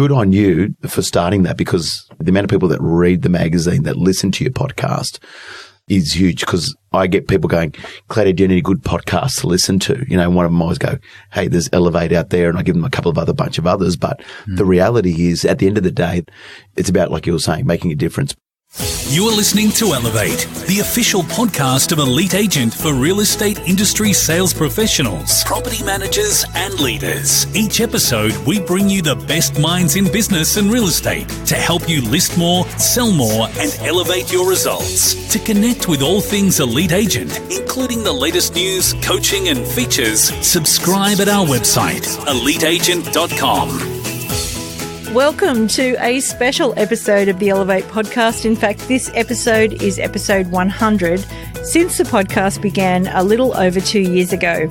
good on you for starting that, because the amount of people that read the magazine, that listen to your podcast is huge, because I get people going, Claudio, do you need a good podcast to listen to? You know, one of them always go, hey, there's Elevate out there, and I give them a couple of bunch of others. But the reality is, at the end of the day, it's about, like you were saying, making a difference. You are listening to Elevate, the official podcast of Elite Agent for real estate industry sales professionals, property managers, and leaders. Each episode, we bring you the best minds in business and real estate to help you list more, sell more, and elevate your results. To connect with all things Elite Agent, including the latest news, coaching, and features, subscribe at our website, eliteagent.com. Welcome to a special episode of the Elevate podcast. In fact, this episode is episode 100 since the podcast began a little over 2 years ago.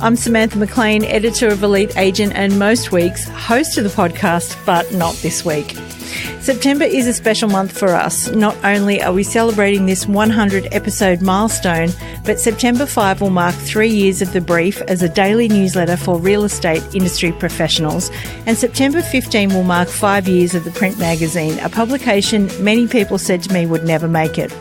I'm Samantha McLean, editor of Elite Agent, and most weeks host of the podcast, but not this week. September is a special month for us. Not only are we celebrating this 100 episode milestone, but September 5 will mark 3 years of The Brief as a daily newsletter for real estate industry professionals, and September 15 will mark 5 years of the print magazine, a publication many people said to me would never make it.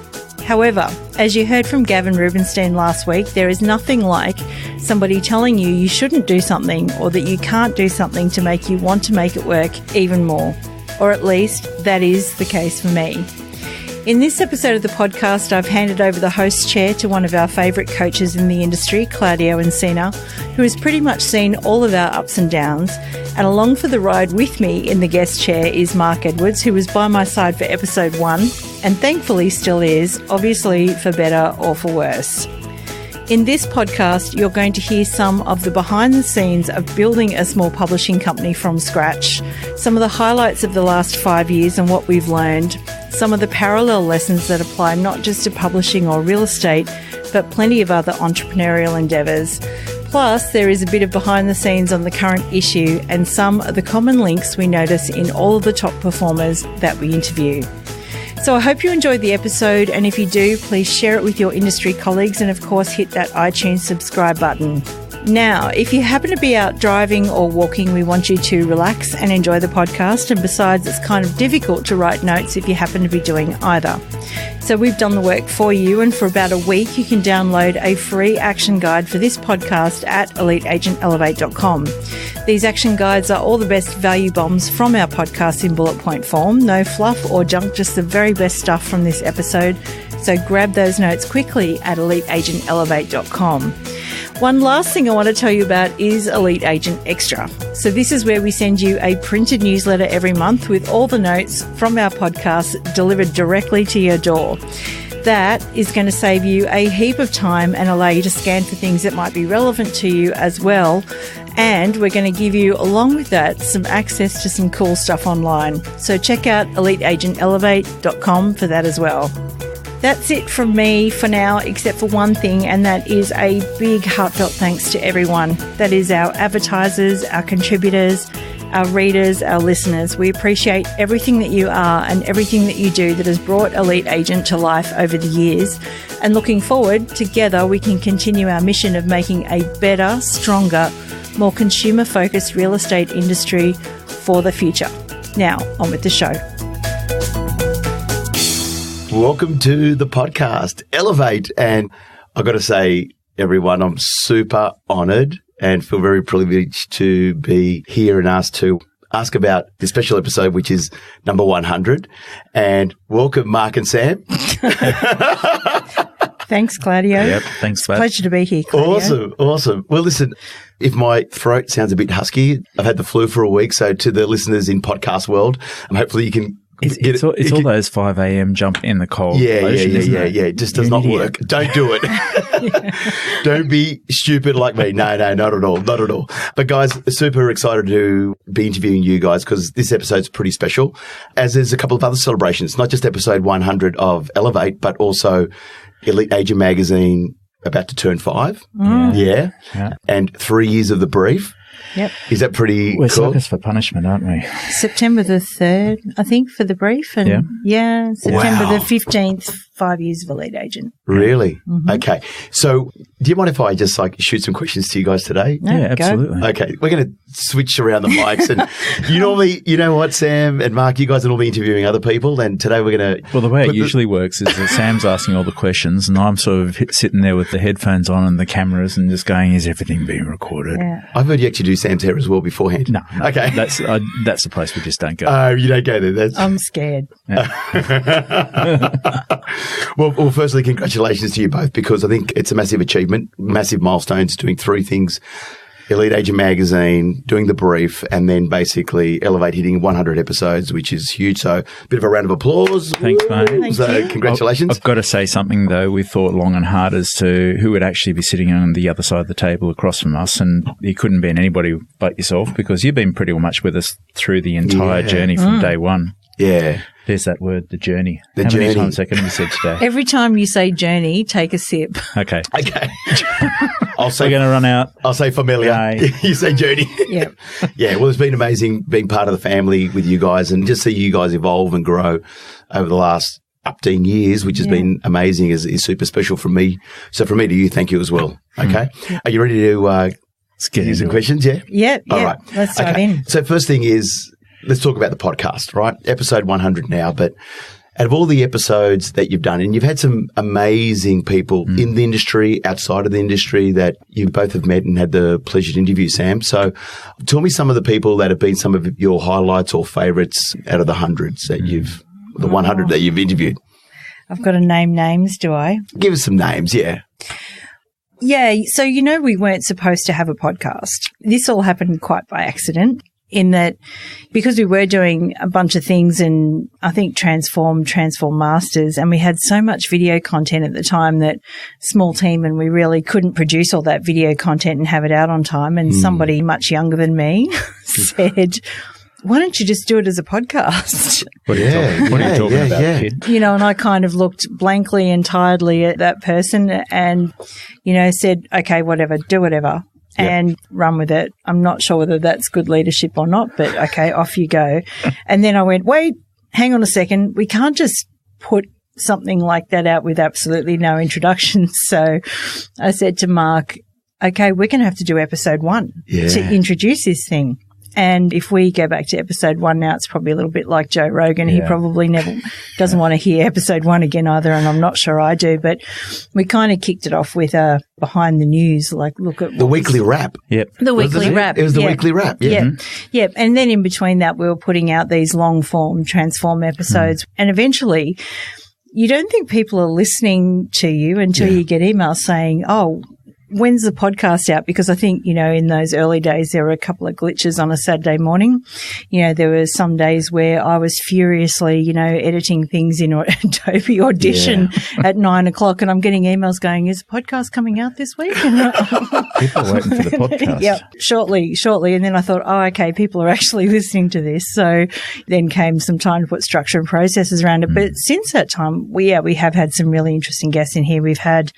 However, as you heard from Gavin Rubenstein last week, there is nothing like somebody telling you you shouldn't do something or that you can't do something to make you want to make it work even more. Or at least that is the case for me. In this episode of the podcast, I've handed over the host chair to one of our favourite coaches in the industry, Claudio Encina, who has pretty much seen all of our ups and downs. And along for the ride with me in the guest chair is Mark Edwards, who was by my side for episode 1 and thankfully still is, obviously for better or for worse. In this podcast, you're going to hear some of the behind the scenes of building a small publishing company from scratch, some of the highlights of the last 5 years and what we've learned, some of the parallel lessons that apply not just to publishing or real estate, but plenty of other entrepreneurial endeavours. Plus, there is a bit of behind the scenes on the current issue and some of the common links we notice in all of the top performers that we interview. So I hope you enjoyed the episode, and if you do, please share it with your industry colleagues and of course hit that iTunes subscribe button. Now, if you happen to be out driving or walking, we want you to relax and enjoy the podcast, and besides, it's kind of difficult to write notes if you happen to be doing either. So we've done the work for you, and for about a week you can download a free action guide for this podcast at eliteagentelevate.com. These action guides are all the best value bombs from our podcast in bullet point form. No fluff or junk, just the very best stuff from this episode. So grab those notes quickly at eliteagentelevate.com. One last thing I want to tell you about is Elite Agent Extra. So this is where we send you a printed newsletter every month with all the notes from our podcast delivered directly to your door. That is going to save you a heap of time and allow you to scan for things that might be relevant to you as well. And we're going to give you, along with that, some access to some cool stuff online. So check out eliteagentelevate.com for that as well. That's it from me for now, except for one thing, and that is a big heartfelt thanks to everyone. That is our advertisers, our contributors, our readers, our listeners. We appreciate everything that you are and everything that you do that has brought Elite Agent to life over the years. And looking forward, together we can continue our mission of making a better, stronger, more consumer-focused real estate industry for the future. Now, on with the show. Welcome to the podcast, Elevate. And I've got to say, everyone, I'm super honoured and feel very privileged to be here and asked to ask about this special episode, which is number 100. And welcome, Mark and Sam. Thanks, Claudio. Yep, thanks, Matt. Pleasure to be here, Claudio. Awesome. Well, listen, if my throat sounds a bit husky, I've had the flu for a week. So to the listeners in podcast world, hopefully you can... It's all those 5 a.m. jump in the cold. Yeah. It just does not work. Don't do it. Don't be stupid like me. No, not at all. But guys, super excited to be interviewing you guys because this episode's pretty special, as there's a couple of other celebrations, not just episode 100 of Elevate, but also Elite Agent Magazine about to turn 5. Yeah. And 3 years of The Brief. Yep. Is that pretty We're cool? suckers for punishment, aren't we? September the 3rd, I think, for The Brief. And September the 15th 5 years of a lead agent. Really? Mm-hmm. Okay. So do you mind if I just shoot some questions to you guys today? No, yeah, absolutely. Okay. We're going to switch around the mics. And you know what, Sam and Mark, you guys are normally interviewing other people. And today we're going to... Well, the way it usually works is that Sam's asking all the questions and I'm sort of sitting there with the headphones on and the cameras and just going, is everything being recorded? Yeah. I've heard you actually do Sam's hair as well beforehand. No. Okay. That's the place we just don't go. Oh, you don't go there. I'm scared. Well, firstly, congratulations to you both, because I think it's a massive achievement, massive milestones, doing three things: Elite Agent Magazine, doing the brief, and then basically Elevate hitting 100 episodes, which is huge. So a bit of a round of applause. Thanks, mate. Thank you. Congratulations. I've got to say something, though. We thought long and hard as to who would actually be sitting on the other side of the table across from us, and it couldn't have been anybody but yourself, because you've been pretty much with us through the entire journey from day one. Yeah. There's that word, the journey. The How journey. many times have you said today? Every time you say journey, take a sip. Okay. I'll say We're going to run out. I'll say familiar. Yay. You say journey. Yep. Yeah, well, it's been amazing being part of the family with you guys, and just see you guys evolve and grow over the last 15 years, which has been amazing, is super special for me. So from me to you, thank you as well. Okay. Are you ready to Let's get use some into it. questions? Yeah? Yeah. All right. Let's dive in. So first thing is, let's talk about the podcast, right? Episode 100 now, but out of all the episodes that you've done, and you've had some amazing people in the industry, outside of the industry, that you both have met and had the pleasure to interview, Sam. So tell me some of the people that have been some of your highlights or favourites out of the hundreds that the 100 that you've interviewed. I've got to name names, do I? Give us some names, yeah. Yeah. So, we weren't supposed to have a podcast. This all happened quite by accident, in that because we were doing a bunch of things and I think Transform Masters, and we had so much video content at the time that small team, and we really couldn't produce all that video content and have it out on time. And somebody much younger than me said, why don't you just do it as a podcast? What are you talking about, kid? And I kind of looked blankly and tiredly at that person and, said, okay, whatever, do whatever. And run with it. I'm not sure whether that's good leadership or not, but okay, off you go. And then I went, wait, hang on a second. We can't just put something like that out with absolutely no introduction. So I said to Mark, okay, we're going to have to do episode 1 to introduce this thing. And if we go back to episode 1 now, it's probably a little bit like Joe Rogan. He probably never doesn't want to hear episode 1 again either, and I'm not sure I do. But we kind of kicked it off with a behind the news, like look at the weekly wrap. Yep. The weekly wrap. It was the weekly wrap. Yeah. Yeah. And then in between that, we were putting out these long form Transform episodes. And eventually, you don't think people are listening to you until you get emails saying, oh, when's the podcast out? Because I think, in those early days, there were a couple of glitches on a Saturday morning. There were some days where I was furiously, editing things in Adobe Audition at 9:00, and I'm getting emails going, is the podcast coming out this week? People are waiting for the podcast. Yeah, shortly. And then I thought, oh, okay, people are actually listening to this. So then came some time to put structure and processes around it. But since that time, we have had some really interesting guests in here. We've had,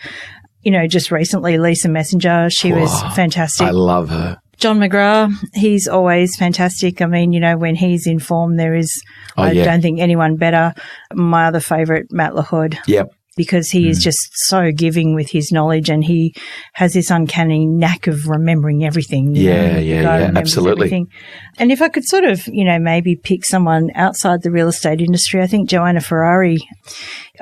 just recently, Lisa Messenger. She was fantastic. I love her. John McGrath, he's always fantastic. I mean, when he's in form, there is, I don't think anyone better. My other favourite, Matt LaHood. Yep. Because he is just so giving with his knowledge, and he has this uncanny knack of remembering everything. Absolutely. Everything. And if I could sort of, maybe pick someone outside the real estate industry, I think Joanna Ferrari,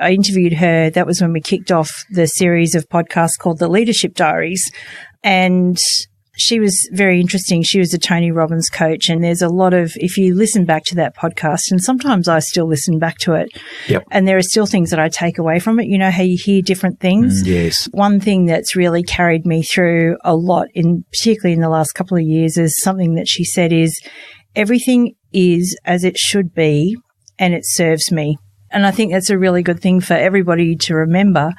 I interviewed her. That was when we kicked off the series of podcasts called The Leadership Diaries. And she was very interesting. She was a Tony Robbins coach, and there's a lot of, if you listen back to that podcast, and sometimes I still listen back to it, and there are still things that I take away from it. How you hear different things. Yes. One thing that's really carried me through a lot, particularly in the last couple of years, is something that she said is, everything is as it should be, and it serves me. And I think that's a really good thing for everybody to remember,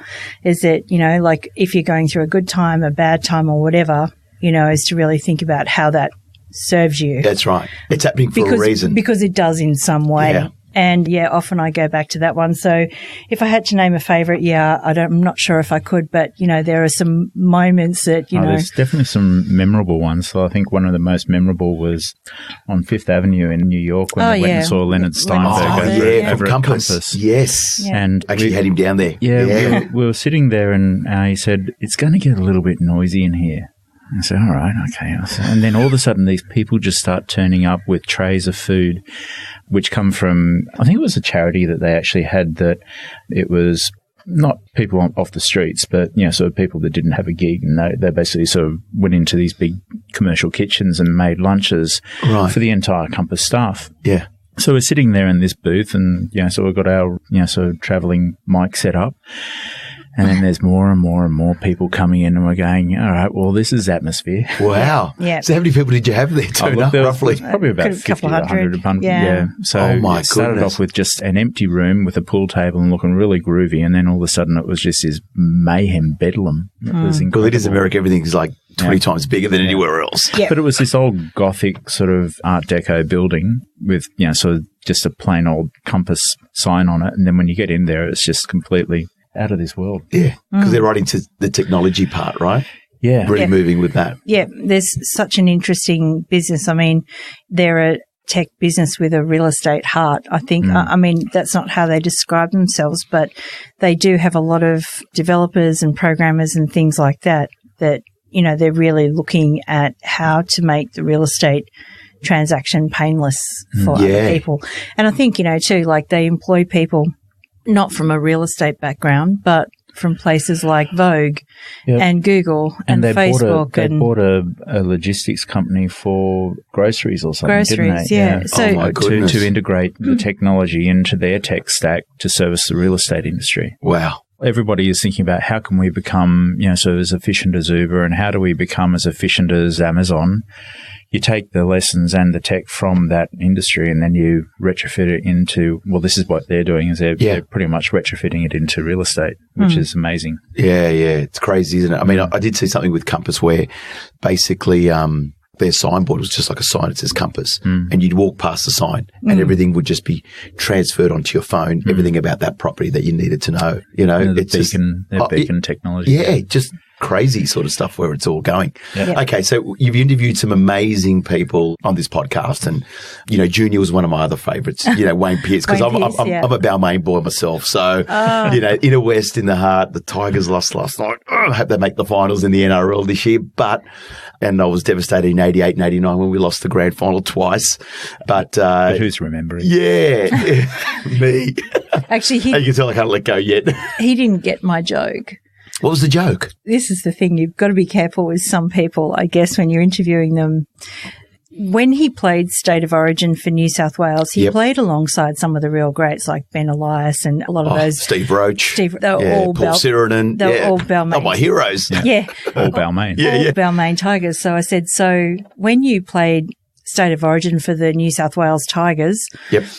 is that, like if you're going through a good time, a bad time, or whatever, is to really think about how that serves you. That's right. It's happening for a reason. Because it does in some way. And often I go back to that one. So if I had to name a favourite, I'm not sure if I could, but there are some moments that, there's definitely some memorable ones. So I think one of the most memorable was on Fifth Avenue in New York when we went and saw Leonard Steinberg over at Compass. Yes. Yeah. And actually had him down there. Yeah. We were sitting there and he said, it's going to get a little bit noisy in here. I said, all right, okay. And then all of a sudden these people just start turning up with trays of food, which come from, I think it was a charity that they actually had, that it was not people off the streets, but, sort of people that didn't have a gig. And they basically sort of went into these big commercial kitchens and made lunches for the entire Compass staff. Yeah. So we're sitting there in this booth and, so we've got our, sort of travelling mic set up. And then there's more and more and more people coming in and we're going, all right, well, this is atmosphere. Wow. Yeah. So how many people did you have there turn up, roughly? Probably about 50 to 100. Yeah. So it started off with just an empty room with a pool table and looking really groovy. And then all of a sudden it was just this mayhem bedlam. It was incredible. Well, it is America. Everything's like 20 times bigger than anywhere else. Yeah. But it was this old Gothic sort of Art Deco building with, sort of just a plain old Compass sign on it. And then when you get in there, it's just completely out of this world. Yeah, because they're right into the technology part, right? Yeah. Really moving with that. Yeah, there's such an interesting business. I mean, they're a tech business with a real estate heart, I think. I mean, that's not how they describe themselves, but they do have a lot of developers and programmers and things like that, they're really looking at how to make the real estate transaction painless for other people. And I think, too, like they employ people not from a real estate background, but from places like Vogue and Google and Facebook. They bought a logistics company for groceries or something, didn't they? Yeah. So to integrate the technology into their tech stack to service the real estate industry. Wow. Everybody is thinking about how can we become, sort of as efficient as Uber and how do we become as efficient as Amazon? You take the lessons and the tech from that industry and then you retrofit it into, well, this is what they're doing is they're pretty much retrofitting it into real estate, which is amazing. Yeah. It's crazy, isn't it? I mean, I did see something with Compass where basically their signboard was just like a sign that says Compass and you'd walk past the sign and everything would just be transferred onto your phone, everything about that property that you needed to know. It's beacon technology. Yeah, just crazy sort of stuff where it's all going. Yeah. Okay, so you've interviewed some amazing people on this podcast and, Junior was one of my other favourites, Wayne Pearce, because I'm a Balmain boy myself. So, inner west in the heart, the Tigers lost last night. I hope they make the finals in the NRL this year, and I was devastated in 88 and 89 when we lost the grand final twice. But who's remembering? Yeah, me. Actually, you can tell I can't let go yet. He didn't get my joke. What was the joke? This is the thing. You've got to be careful with some people, I guess, when you're interviewing them. When he played State of Origin for New South Wales, he played alongside some of the real greats like Ben Elias and a lot of those. Steve Roach. They were all Paul Sirenen. They were all Balmain. Oh, my heroes. Yeah. All Balmain. All Balmain Tigers. So I said, so when you played State of Origin for the New South Wales Tigers,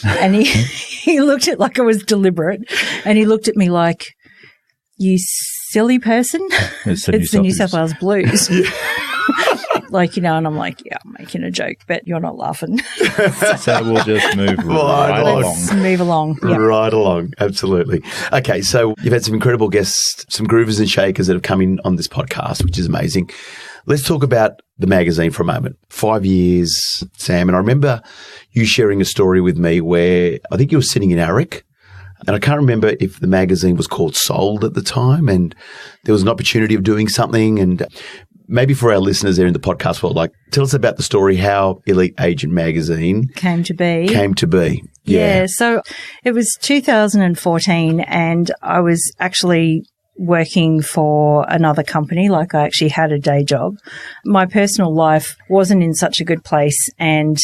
and he looked at like it was deliberate, and he looked at me like, you silly person. It's the New South Wales Blues. And I'm like, I'm making a joke, but you're not laughing. So we'll just move right along. Let's move along. Yep. Right along. Absolutely. Okay. So you've had some incredible guests, some groovers and shakers that have come in on this podcast, which is amazing. Let's talk about the magazine for a moment. 5 years, Sam. And I remember you sharing a story with me where I think you were sitting in Aric. And I can't remember if the magazine was called Sold at the time and there was an opportunity of doing something. And maybe for our listeners there in the podcast world, tell us about the story, how Elite Agent Magazine came to be. Yeah. So it was 2014 and I was actually working for another company. I actually had a day job. My personal life wasn't in such a good place and,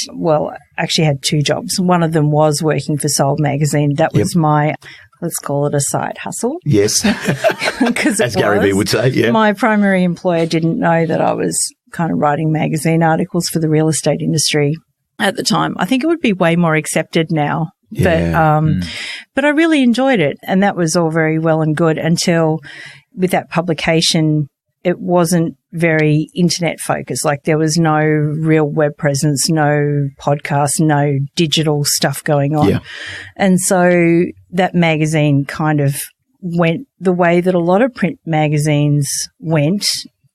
actually had two jobs. One of them was working for Sold Magazine. That was my, let's call it a side hustle. Yes. As Gary Vee would say, yeah. My primary employer didn't know that I was kind of writing magazine articles for the real estate industry at the time. I think it would be way more accepted now. Yeah. But I really enjoyed it. And that was all very well and good until with that publication, it wasn't very internet focused. Like there was no real web presence, no podcast, no digital stuff going on. Yeah. And so that magazine kind of went the way that a lot of print magazines went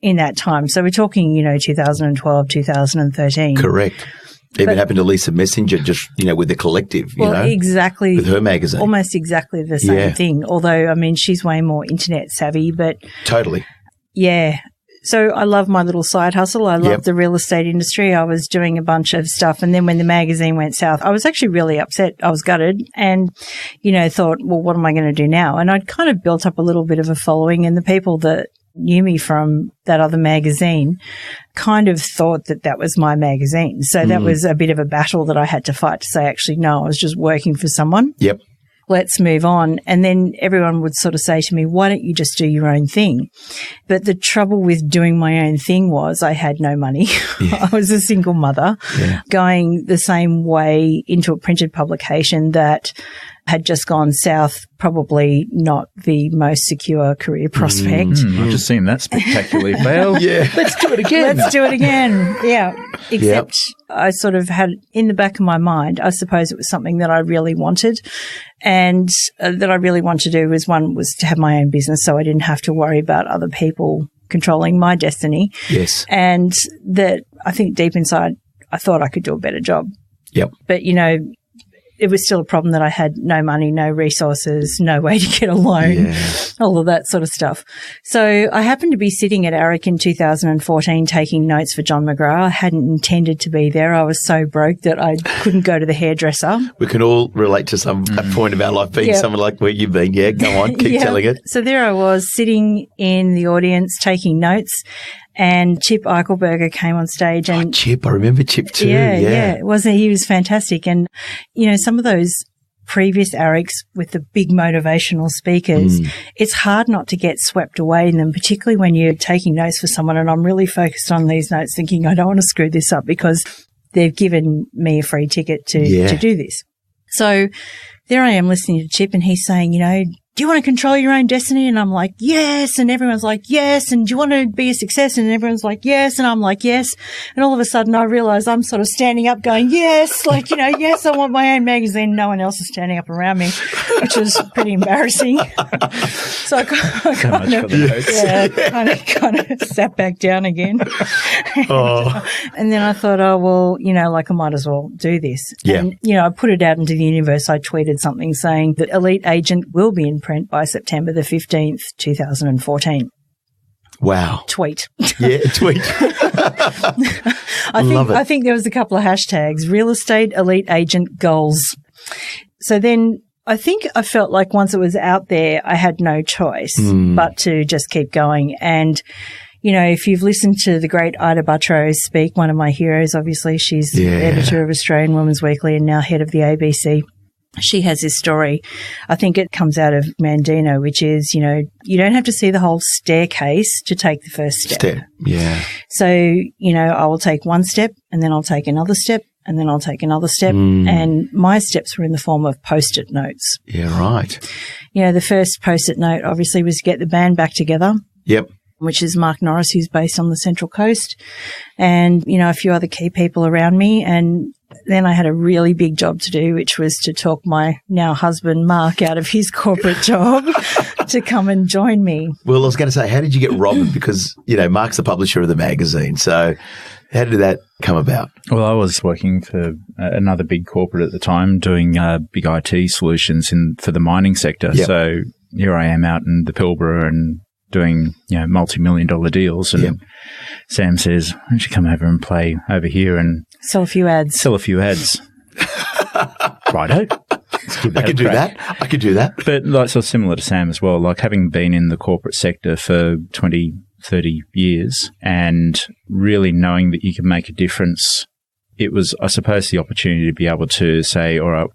in that time. So we're talking, 2012, 2013. Correct. Even happened to Lisa Messenger just, with the Collective, exactly. with her magazine. Almost exactly the same thing. Although, she's way more internet savvy, but. Totally. Yeah. So I love my little side hustle. I love the real estate industry. I was doing a bunch of stuff. And then when the magazine went south, I was actually really upset. I was gutted and, thought, well, what am I going to do now? And I'd kind of built up a little bit of a following, and the people that knew me from that other magazine kind of thought that was my magazine. So that was a bit of a battle that I had to fight to say, actually, no, I was just working for someone. Yep. Let's move on. And then everyone would sort of say to me, why don't you just do your own thing? But the trouble with doing my own thing was I had no money. I was a single mother going the same way into a printed publication that had just gone south, probably not the most secure career prospect. I've just seen that spectacularly fail. Let's do it again. Let's do it again. Yeah. Except I sort of had in the back of my mind, I suppose it was something that I really wanted, and that I really wanted to do was to have my own business so I didn't have to worry about other people controlling my destiny. Yes. And that I think deep inside I thought I could do a better job. Yep. But, it was still a problem that I had no money, no resources, no way to get a loan, all of that sort of stuff. So I happened to be sitting at ARIC in 2014 taking notes for John McGrath. I hadn't intended to be there. I was so broke that I couldn't go to the hairdresser. We can all relate to some point of our life being someone like where you've been. Yeah, go on, keep telling it. So there I was sitting in the audience taking notes. And Chip Eichelberger came on stage. And Chip, I remember Chip too. Yeah. He was fantastic. And, some of those previous ARICs with the big motivational speakers, it's hard not to get swept away in them, particularly when you're taking notes for someone. And I'm really focused on these notes thinking, I don't want to screw this up because they've given me a free ticket to do this. So there I am listening to Chip, and he's saying, do you want to control your own destiny? And I'm like, yes. And everyone's like, yes. And do you want to be a success? And everyone's like, yes. And I'm like, yes. And all of a sudden I realize I'm sort of standing up going, yes, yes, I want my own magazine. No one else is standing up around me, which was pretty embarrassing. So I kind of sat back down again. And then I thought, I might as well do this. Yeah. And, I put it out into the universe. I tweeted something saying that Elite Agent will be in print by September the 15th, 2014. Wow. Tweet. Yeah, tweet. I think there was a couple of hashtags, real estate elite agent goals. So then I think I felt like once it was out there, I had no choice but to just keep going. And, if you've listened to the great Ida Buttrose speak, one of my heroes, obviously, she's editor of Australian Women's Weekly and now head of the ABC. She has this story, I think it comes out of Mandino, which is, you don't have to see the whole staircase to take the first step. Yeah. So, I will take one step and then I'll take another step and then I'll take another step. And my steps were in the form of Post-it notes. Yeah, right. The first Post-it note obviously was to get the band back together. Yep. Which is Mark Norris, who's based on the Central Coast, and, a few other key people around me. And then I had a really big job to do, which was to talk my now husband, Mark, out of his corporate job to come and join me. Well, I was going to say, how did you get Robin? Because, Mark's the publisher of the magazine. So how did that come about? Well, I was working for another big corporate at the time doing big IT solutions for the mining sector. Yep. So here I am out in the Pilbara and doing, multi-million-dollar deals. And Sam says, why don't you come over and play over here and sell a few ads. Righto. I could do that. But so similar to Sam as well, like having been in the corporate sector for 20, 30 years and really knowing that you can make a difference, it was, I suppose, the opportunity to be able to say, all right,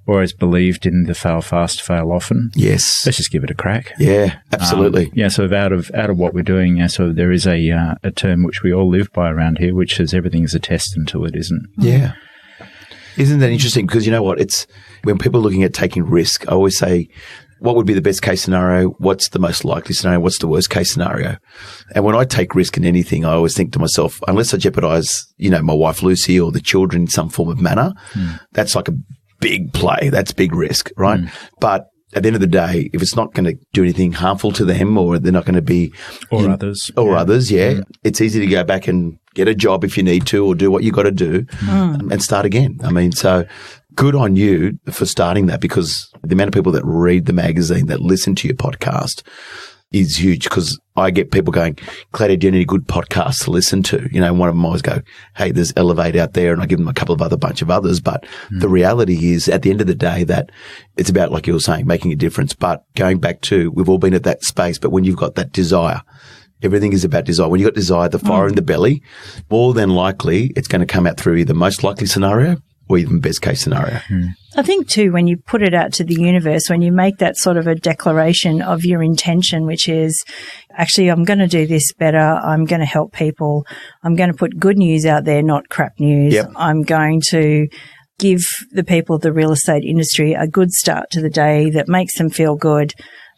always believed in the fail fast, fail often. Yes. Let's just give it a crack. Yeah, absolutely. So out of what we're doing, so there is a term which we all live by around here, which is everything is a test until it isn't. Yeah. Isn't that interesting? Because you know what? It's when people are looking at taking risk, I always say what would be the best case scenario? What's the most likely scenario? What's the worst case scenario? And when I take risk in anything, I always think to myself, unless I jeopardize, my wife Lucy or the children in some form of manner, that's like a big play. That's big risk, right? But at the end of the day, if it's not going to do anything harmful to them or they're not going to be... Or others. It's easy to go back and get a job if you need to or do what you got to do and start again. I mean, so good on you for starting that, because the amount of people that read the magazine, that listen to your podcast is huge, because I get people going, Claudio, do you need a good podcast to listen to? One of them always go, hey, there's Elevate out there, and I give them a couple of bunch of others. But the reality is, at the end of the day, that it's about, like you were saying, making a difference. But going back to, we've all been at that space, but when you've got that desire, everything is about desire. When you've got desire, the fire in the belly, more than likely, it's going to come out through either most likely scenario or even best case scenario. I think too, when you put it out to the universe, when you make that sort of a declaration of your intention, which is actually, I'm going to do this better. I'm going to help people. I'm going to put good news out there, not crap news. Yep. I'm going to give the people of the real estate industry a good start to the day that makes them feel good.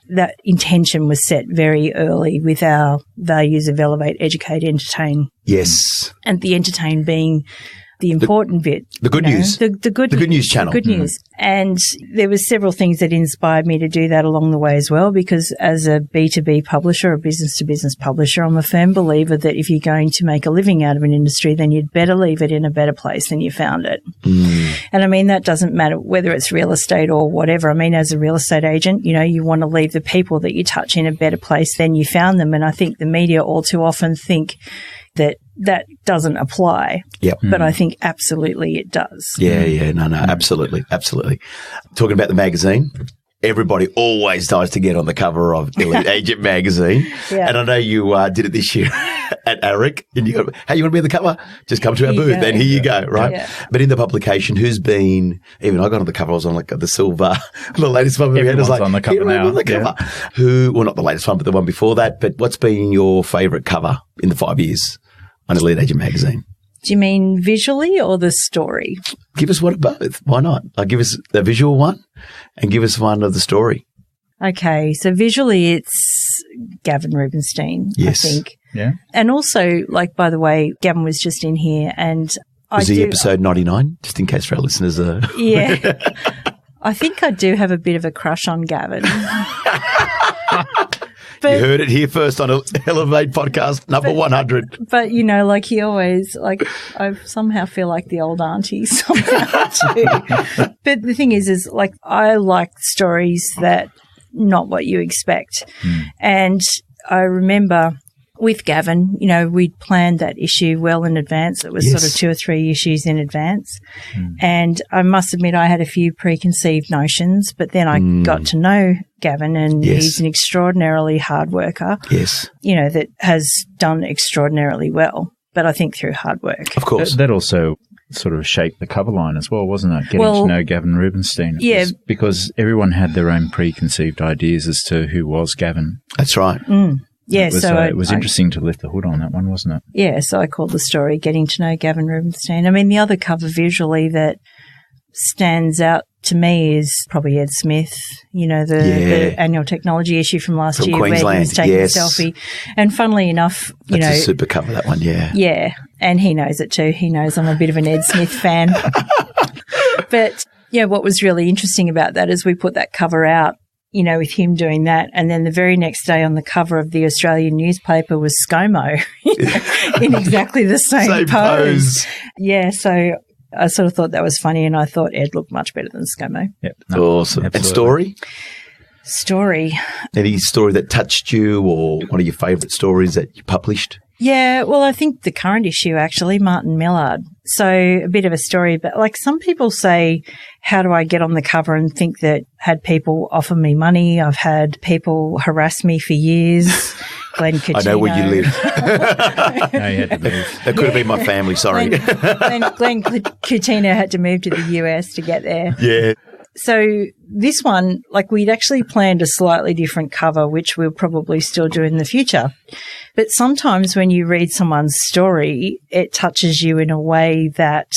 That intention was set very early with our values of elevate, educate, entertain. Yes. And the entertain being the important bit. The good news. The good news channel. Good news. And there were several things that inspired me to do that along the way as well, because as a B2B publisher, a business-to-business publisher, I'm a firm believer that if you're going to make a living out of an industry, then you'd better leave it in a better place than you found it. And I mean, that doesn't matter whether it's real estate or whatever. I mean, as a real estate agent, you want to leave the people that you touch in a better place than you found them. And I think the media all too often think that doesn't apply. Yep. But I think absolutely it does. Yeah. No, absolutely. Talking about the magazine, everybody always tries to get on the cover of Elite Agent magazine. Yeah. And I know you did it this year at ARIC. And you go, hey, you want to be on the cover? Just come to our booth and here you go, right? Yeah. But in the publication, who's been, even I got on the cover, I was on like the silver, the latest one we had. Everyone's on the cover now. On the cover. Well, not the latest one, but the one before that. But what's been your favourite cover in the 5 years on Elite Agent magazine? Do you mean visually or the story? Give us one of both. Why not? Give us the visual one and give us one of the story. Okay, so visually it's Gavin Rubinstein, yes. I think. Yeah. And also, by the way, Gavin was just in here and Was he episode 99? Just in case for our listeners. Yeah. I think I do have a bit of a crush on Gavin. You heard it here first on Elevate Podcast, number 100. But, he always, I somehow feel like the old auntie somehow too. But the thing is I like stories that not what you expect. And I remember with Gavin, we'd planned that issue well in advance. It was sort of 2 or 3 issues in advance. And I must admit I had a few preconceived notions, but then I got to know Gavin, and he's an extraordinarily hard worker. Yes. That has done extraordinarily well, but I think through hard work. Of course. That also sort of shaped the cover line as well, wasn't it? Getting to know Gavin Rubinstein. Because everyone had their own preconceived ideas as to who was Gavin. That's right. Yeah, it was interesting to lift the hood on that one, wasn't it? Yeah, so I called the story Getting to Know Gavin Rubinstein. I mean, the other cover visually that stands out to me is probably Ed Smith, the annual technology issue from last year Queensland. where he was taking a selfie. And funnily enough, That's a super cover, that one, yeah. Yeah, and he knows it too. He knows I'm a bit of an Ed Smith fan. But, what was really interesting about that is we put that cover out, with him doing that. And then the very next day on the cover of the Australian newspaper was ScoMo in exactly the same pose. Yeah, so I sort of thought that was funny, and I thought Ed looked much better than ScoMo. Yep. Awesome. Absolutely. And story? Story. Any story that touched you, or one of your favourite stories that you published? Yeah, well, I think the current issue, actually, Martin Millard. So a bit of a story, but some people say, how do I get on the cover, and think that had people offer me money. I've had people harass me for years. Glenn Coutinho. I know where you live. No, you had to move. That could have been my family, sorry. Glenn Coutinho had to move to the US to get there. Yeah. So this one, we'd actually planned a slightly different cover, which we'll probably still do in the future. But sometimes when you read someone's story, it touches you in a way that,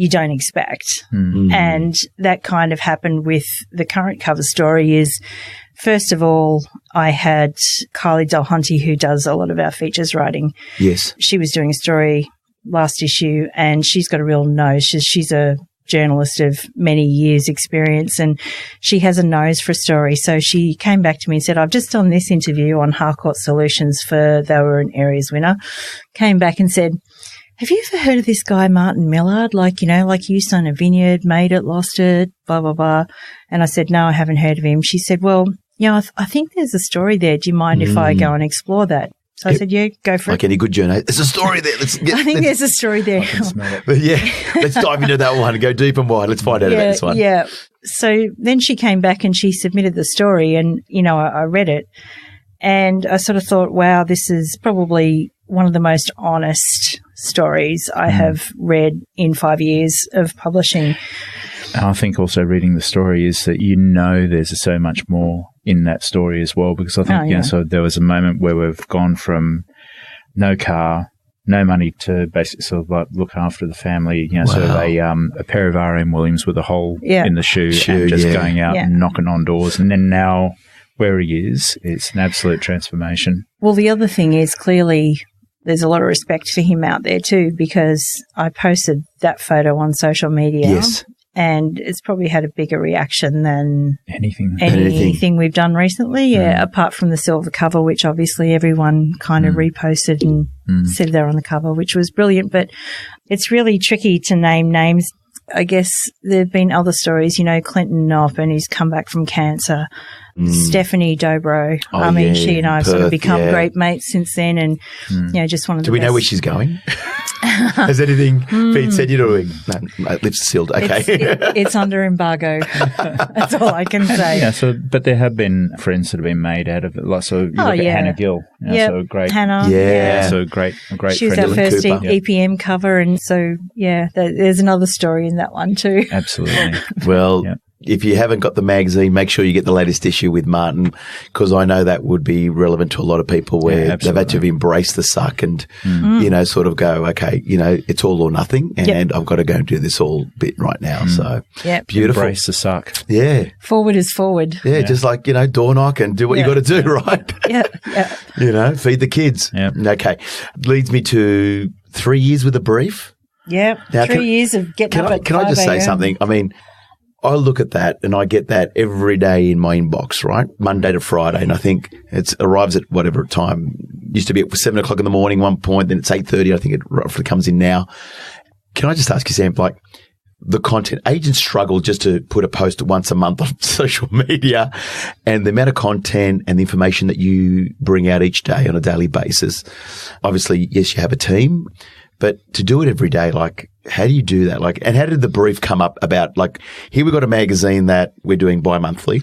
you don't expect. And that kind of happened with the current cover story is, first of all, I had Kylie Delhunty, who does a lot of our features writing. Yes. She was doing a story last issue, and she's got a real nose. She's a journalist of many years' experience, and she has a nose for a story. So she came back to me and said, I've just done this interview on Harcourt Solutions they were an Aries winner. Came back and said, have you ever heard of this guy, Martin Millard? Like he used to own a vineyard, made it, lost it, blah, blah, blah. And I said, no, I haven't heard of him. She said, well, I think there's a story there. Do you mind if I go and explore that? So I said, yeah, go for it. Like any good journalist. There's a story there. I think there's a story there. I can smell it. But yeah, let's dive into that one and go deep and wide. Let's find out about this one. Yeah. So then she came back and she submitted the story, and, I read it, and I sort of thought, wow, this is probably one of the most honest stories I have read in 5 years of publishing. And I think also reading the story is that there's so much more in that story as well, because I think, so there was a moment where we've gone from no car, no money to basically sort of like look after the family, sort of a pair of RM Williams with a hole in the shoe and just going out and knocking on doors. And then now where he is, it's an absolute transformation. Well, the other thing is clearly there's a lot of respect for him out there too, because I posted that photo on social media. Yes. And it's probably had a bigger reaction than anything we've done recently, apart from the silver cover, which obviously everyone kind of reposted and said they're on the cover, which was brilliant. But it's really tricky to name names. I guess there have been other stories, Clinton Knopp, and he's come back from cancer. Stephanie Dobro. She and I have sort of become great mates since then, and just one of the Do we best. know where she's going? Has anything been said? No, lips are sealed. Okay. It's under embargo. That's all I can say. Yeah. But there have been friends that have been made out of it. Like, so you look at Hannah Gill. So great. Hannah. Yeah. So great She was friend. our first Cooper. EPM cover, and so there's another story in that one too. Absolutely. Well. If you haven't got the magazine, make sure you get the latest issue with Martin, because I know that would be relevant to a lot of people where they've had to embrace the suck and, sort of go, okay, it's all or nothing, and I've got to go and do this all bit right now. So beautiful. Embrace the suck. Yeah. Forward is forward. Yeah, just like, door knock and do what you got to do, right? Yeah. Feed the kids. Yeah. Okay. Leads me to 3 years with a brief. Yeah. Now, 3 years of getting up at 5 Can I just say something? I mean, I look at that and I get that every day in my inbox, right? Monday to Friday. And I think it arrives at whatever time. Used to be at 7 o'clock in the morning one point, then it's 8:30. I think it roughly comes in now. Can I just ask you, Sam, like the content, agents struggle just to put a post once a month on social media, and the amount of content and the information that you bring out each day on a daily basis. Obviously, yes, you have a team, but to do it every day, like, how do you do that? Like, and how did the brief come up about, like, here we've got a magazine that we're doing bi-monthly.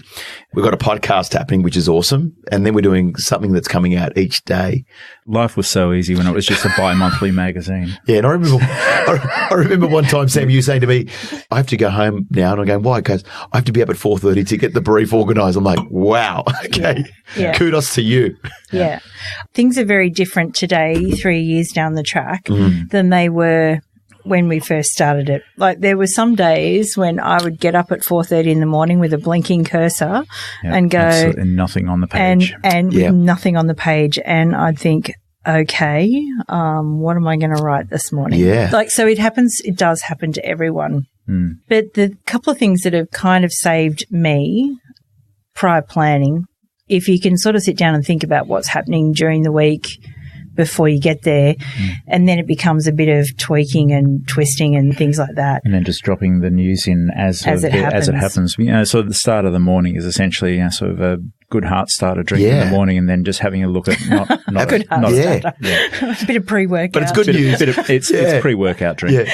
We've got a podcast happening, which is awesome. And then we're doing something that's coming out each day. Life was so easy when it was just a bi-monthly magazine. Yeah. And I remember one time, Sam, you saying to me, I have to go home now. And I'm going, why? Because I have to be up at 4:30 to get the brief organised. I'm like, wow. Okay. Yeah. Kudos to you. Yeah. Things are very different today, 3 years down the track, than they were when we first started it. Like, there were some days when I would get up at 4:30 in the morning with a blinking cursor and go, and nothing on the page, and with nothing on the page, and I'd think, okay, what am I going to write this morning? Yeah. Like, so it does happen to everyone. But the couple of things that have kind of saved me prior planning, if you can sort of sit down and think about what's happening during the week before you get there, and then it becomes a bit of tweaking and twisting and things like that. And then just dropping the news in as it happens. So the start of the morning is essentially sort of a good heart starter drink in the morning, and then just having a look at not a good heart starter. A bit of pre-workout. But it's good news. It's pre-workout drink.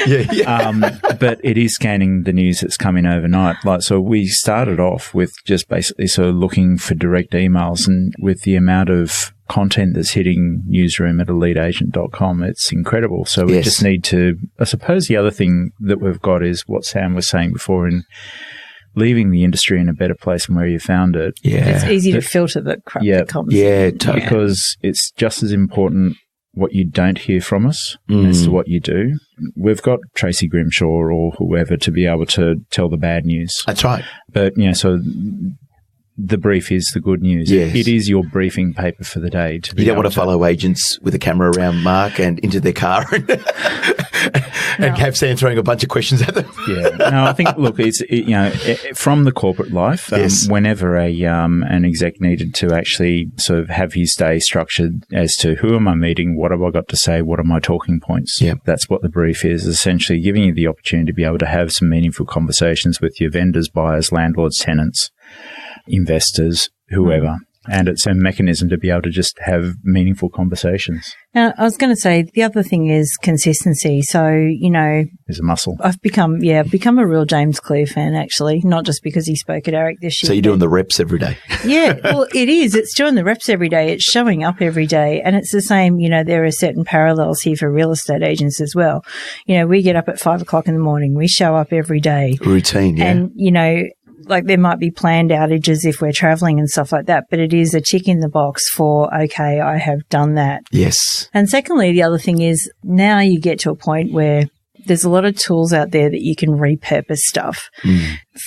But it is scanning the news that's coming overnight. Like, so we started off with just basically sort of looking for direct emails, and with the amount of content that's hitting newsroom at eliteagent.com, it's incredible. So we just need to, I suppose the other thing that we've got is what Sam was saying before, in leaving the industry in a better place than where you found it. Yeah. It's easy to filter the crap that comes. Yeah, totally. Because it's just as important what you don't hear from us as to what you do. We've got Tracy Grimshaw or whoever to be able to tell the bad news. That's right. But, so the brief is the good news. Yes. It is your briefing paper for the day. You don't want to follow agents with a camera around Mark and into their car and have Sam throwing a bunch of questions at them. Yeah. No, I think, look, it's, from the corporate life, whenever an exec needed to actually sort of have his day structured as to who am I meeting, what have I got to say, what are my talking points? Yep. That's what the brief is, essentially giving you the opportunity to be able to have some meaningful conversations with your vendors, buyers, landlords, tenants, investors, whoever. And it's a mechanism to be able to just have meaningful conversations. Now, I was going to say the other thing is consistency. So, There's a muscle. I've become a real James Clear fan, actually, not just because he spoke at ARIC this year. So you're doing the reps every day. Yeah, well, it is. It's doing the reps every day. It's showing up every day. And it's the same, there are certain parallels here for real estate agents as well. We get up at 5 o'clock in the morning. We show up every day. Routine, yeah. And, like there might be planned outages if we're traveling and stuff like that, but it is a tick in the box for, okay, I have done that. Yes. And secondly, the other thing is now you get to a point where there's a lot of tools out there that you can repurpose stuff.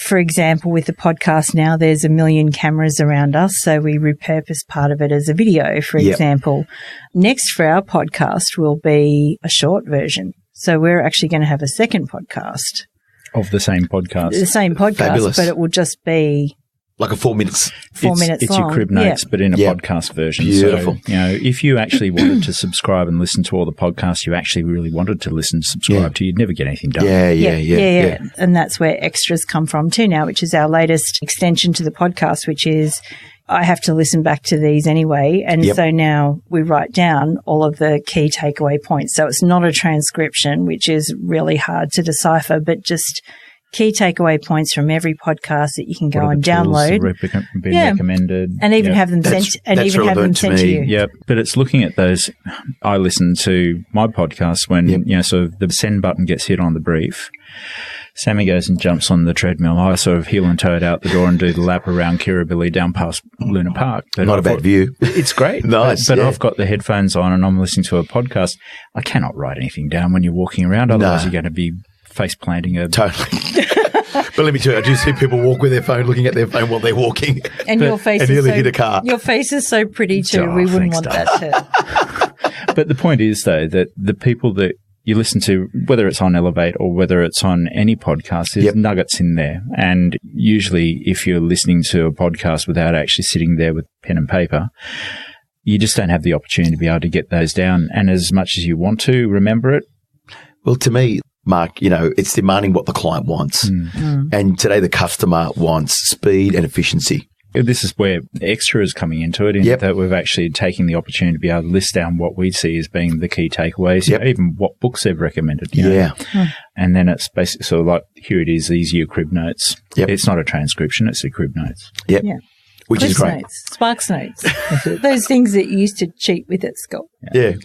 For example, with the podcast now, there's 1 million cameras around us, so we repurpose part of it as a video, for example. Next for our podcast will be a short version. So we're actually going to have a second podcast. Of the same podcast. The same podcast, Fabulous. But it will just be like a 4 minutes. 4 minutes it's long. Your crib notes, but in a podcast version. Beautiful. So, if you actually wanted to subscribe and listen to all the podcasts you actually really wanted to listen, subscribe to, you'd never get anything done. Yeah. And that's where extras come from too now, which is our latest extension to the podcast, which is I have to listen back to these anyway. And so now we write down all of the key takeaway points. So it's not a transcription, which is really hard to decipher, but just key takeaway points from every podcast that you can go and download. Been recommended. And even have them sent to you. Yeah. But it's looking at those. I listen to my podcast when, so the send button gets hit on the brief. Sammy goes and jumps on the treadmill. I sort of heel and toe it out the door and do the lap around Kirribilli down past Luna Park. But Not a bad view. It's great. Nice. But I've got the headphones on and I'm listening to a podcast. I cannot write anything down when you're walking around. Otherwise, you're going to be face planting a... Totally. But let me tell you, I do see people walk with their phone, looking at their phone while they're walking. And your face and is nearly hit a car. Your face is so pretty too. We wouldn't want that to... But the point is, though, that the people that you listen to, whether it's on Elevate or whether it's on any podcast, there's nuggets in there. And usually if you're listening to a podcast without actually sitting there with pen and paper, you just don't have the opportunity to be able to get those down. And as much as you want to remember it. Well, to me, Mark, it's demanding what the client wants. And today the customer wants speed and efficiency. This is where extra is coming into it, in that we've actually taken the opportunity to be able to list down what we see as being the key takeaways, even what books they've recommended. And then it's basically sort of like, here it is, these are your crib notes. It's not a transcription, it's your crib notes. Which is great. Notes, Sparks notes. Those things that you used to cheat with at school.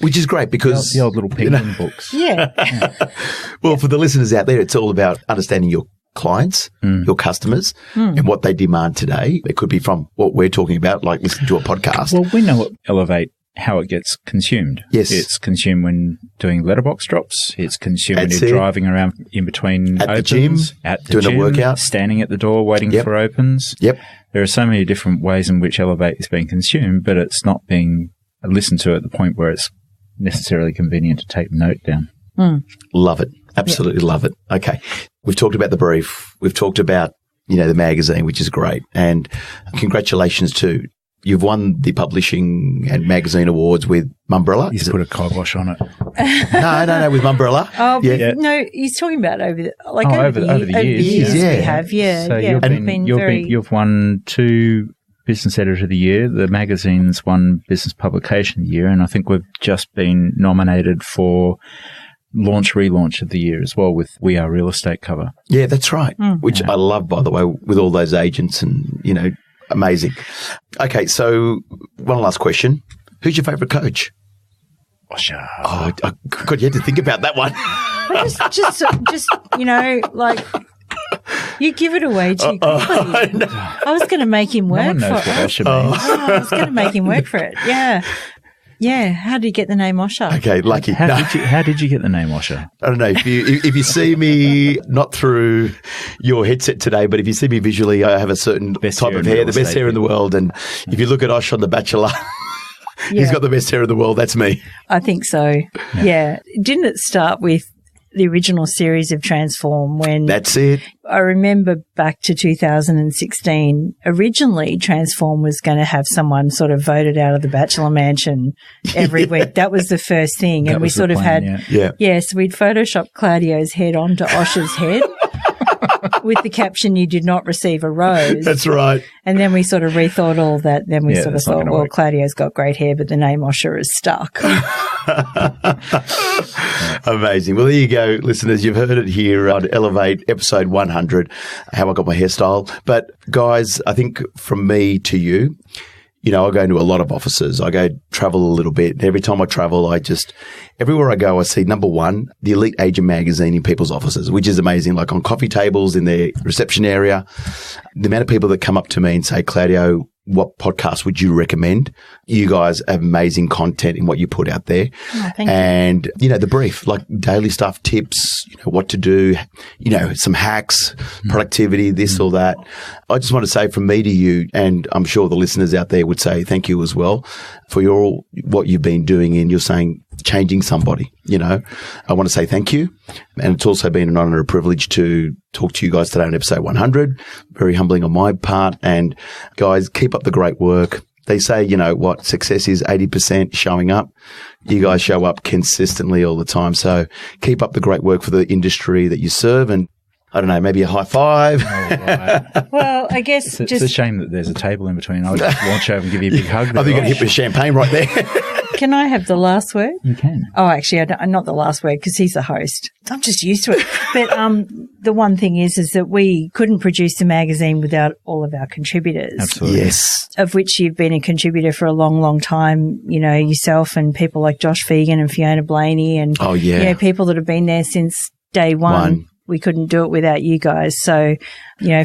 Which is great because... The old little penguin books. Well, for the listeners out there, it's all about understanding your clients, your customers, and what they demand today. It could be from what we're talking about, like listening to a podcast. Well, we know at Elevate how it gets consumed. Yes. It's consumed when doing letterbox drops. It's consumed when you're driving around in between at opens. The gym, at the doing gym, a workout. Standing at the door waiting for opens. There are so many different ways in which Elevate is being consumed, but it's not being listened to at the point where it's necessarily convenient to take the note down. Love it. Absolutely love it. Okay. We've talked about the brief. We've talked about, the magazine, which is great. And congratulations too. You've won the publishing and magazine awards with Mumbrella. He's put a kibosh on it. No, with Mumbrella. No, he's talking about over the years. We have, So you've won 2 Business Editor of the Year. The magazine's won Business Publication of the Year, and I think we've just been nominated for relaunch of the year as well with We Are Real Estate cover. Yeah, that's right. Which I love, by the way, with all those agents and, amazing. Okay, so one last question. Who's your favourite coach? God, you had to think about that one. just you give it away too quickly. I was going to make him work for it. I was going to make him work for it. Yeah. Yeah. How did you get the name Osher? Okay, lucky. How, No. how did you get the name Osher? I don't know if you see me not through your headset today, but if you see me visually, I have a certain Best type hair of in hair, real the best estate, hair in the world. And if you look at Osh on The Bachelor, he's got the best hair in the world. That's me. I think so. Yeah. Didn't it start with the original series of Transform when That's it. I remember back to 2016, originally Transform was going to have someone sort of voted out of the Bachelor Mansion every week. That was the first thing. That And we was the sort of plan, had, Yeah. so we'd photoshopped Claudio's head onto Osher's head with the caption, "You did not receive a rose." That's right. And then we sort of rethought all that. Then we sort of that's not thought, gonna well, work. Claudio's got great hair, but the name Osher is stuck. Amazing. Well, there you go, listeners. You've heard it here on Elevate episode 100, how I got my hairstyle. But guys, I think from me to you, I go into a lot of offices. I go travel a little bit. Every time I travel, everywhere I go, I see, number one, the Elite Agent magazine in people's offices, which is amazing, like on coffee tables, in their reception area. The amount of people that come up to me and say, Claudio, what podcast would you recommend? You guys have amazing content in what you put out there. Oh, thank you. And, the brief, like daily stuff, tips, what to do, some hacks, productivity, this or that. I just want to say from me to you, and I'm sure the listeners out there would say thank you as well for what you've been doing, and you're saying changing somebody, I want to say thank you. And it's also been an honor and a privilege to talk to you guys today on episode 100. Very humbling on my part. And guys, keep up the great work. They say, success is 80% showing up. You guys show up consistently all the time. So keep up the great work for the industry that you serve. And I don't know, maybe a high five. Well, I guess It's a shame that there's a table in between. I'll just launch over and give you a big hug. I think you're going to hit with champagne right there. Can I have the last word? You can. Oh, actually, I'm not the last word because he's the host. I'm just used to it. But the one thing is that we couldn't produce the magazine without all of our contributors. Absolutely. Yes. Of which you've been a contributor for a long, long time, yourself and people like Josh Fegan and Fiona Blaney and people that have been there since day one. We couldn't do it without you guys. So,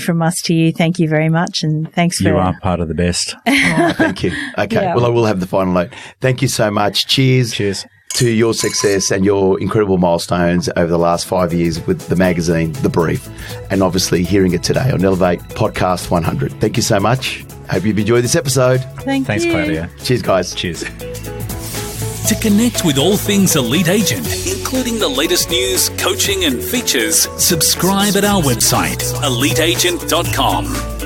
from us to you, thank you very much. And thanks for... You are part of the best. Oh, thank you. Okay. Yeah. Well, I will have the final note. Thank you so much. Cheers. Cheers. To your success and your incredible milestones over the last 5 years with the magazine, The Brief, and obviously hearing it today on Elevate Podcast 100. Thank you so much. Hope you've enjoyed this episode. Thanks, Thanks, Claudia. Cheers, guys. Cheers. To connect with all things Elite Agent, including the latest news, coaching and features, subscribe at our website, eliteagent.com.